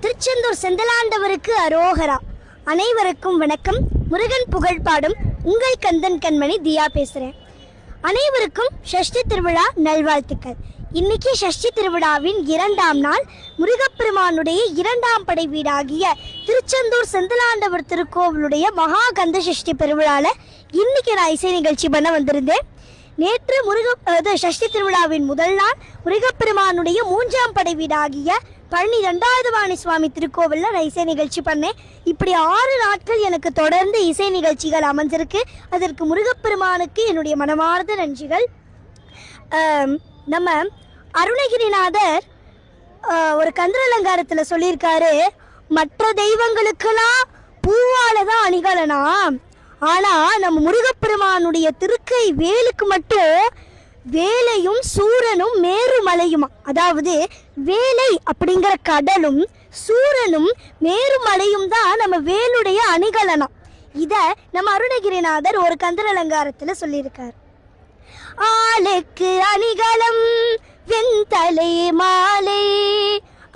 திருச்செந்தூர் செந்தலாண்டவருக்கு அரோகரா. அனைவருக்கும் வணக்கம். முருகன் புகழ் பாடும் உங்கள் கந்தன் கண்மணி தியா பேசுகிறேன். அனைவருக்கும் ஷஷ்டி திருவிழா நல்வாழ்த்துக்கள். இன்னைக்கு ஷஷ்டி திருவிழாவின் 2ஆம் நாள். முருகப்பெருமானுடைய 2ஆம் படை வீடாகிய திருச்செந்தூர் செந்தலாண்டவர் திருக்கோவிலுடைய மகா கந்த சஷ்டி பெருவிழாவில் இன்னைக்கு நான் இசை நிகழ்ச்சி பண்ண வந்திருந்தேன். நேற்று ஷஷ்டி திருவிழாவின் முதல் நாள் முருகப்பெருமானுடைய 3ஆம் படை வீடாகிய பழனி தண்டாயுதபாணி சுவாமி திருக்கோவிலில் நான் இசை நிகழ்ச்சி பண்ணேன். இப்படி 6 நாட்கள் எனக்கு தொடர்ந்து இசை நிகழ்ச்சிகள் அமைஞ்சிருக்கு. அதற்கு முருகப்பெருமானுக்கு என்னுடைய மனமார்ந்த நன்றிகள். நம்ம அருணகிரிநாதர் ஒரு கந்தர் அலங்காரத்தில் சொல்லியிருக்காரு, மற்ற தெய்வங்களுக்கெல்லாம் பூவால தான் அணிகலனாம், ஆனால் நம்ம முருகப்பெருமானுடைய திருக்கை வேலுக்கு மட்டும் வேலையும் சூரனும் மேருமலையுமா. அதாவது வேலை அப்படிங்கிற கடலும் சூரனும் மேருமலையும் தான் நம்ம வேலுடைய அணிகலனம். இதை நம்ம அருணகிரிநாதர் ஒரு கந்தர் அலங்காரத்தில் சொல்லியிருக்கார். ஆளுக்கு அணிகலம் வெண்தலை மாலை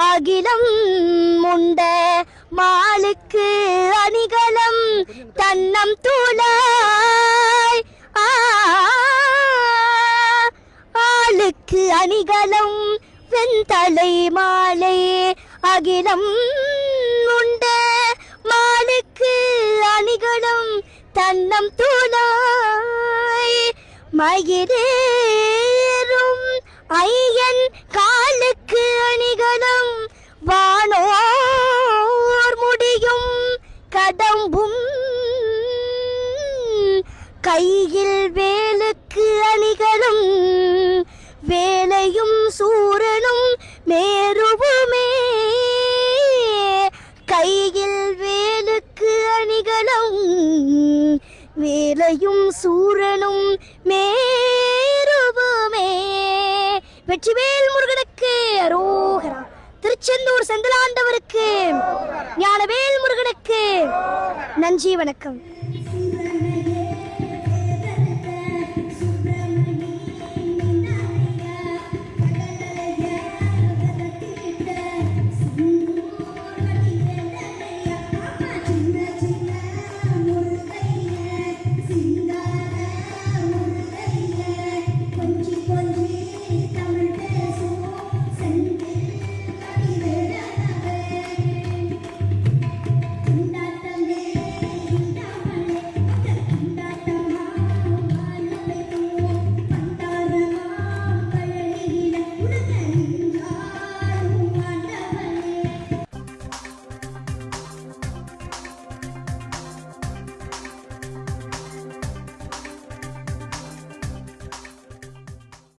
அகிலம் முண்ட மாலுக்கு அணிகலம் தன்னம் தூளாய். ஆளுக்கு அணிகலம் வெண்தலை மாலை அகிலம் முண்ட மாலுக்கு அணிகலம் தன்னம் தூளாய். மயிரேறும் ஐயன் காலுக்கு அணிகலம் வானோர் முடியும் கடம்பும். கையில் வேலுக்கு அணிகலம் வேலையும் சூரனும் மேருவுமே. கையில் வேலுக்கு அணிகலம் வேலையும் சூரனும் மேருவுமே. வெற்றிவேல் முருகனுக்கு அரோகரா. திருச்செந்தூர் செந்தலாண்டவருக்கு ஞானவேல் முருகனுக்கு நன்றி, வணக்கம்.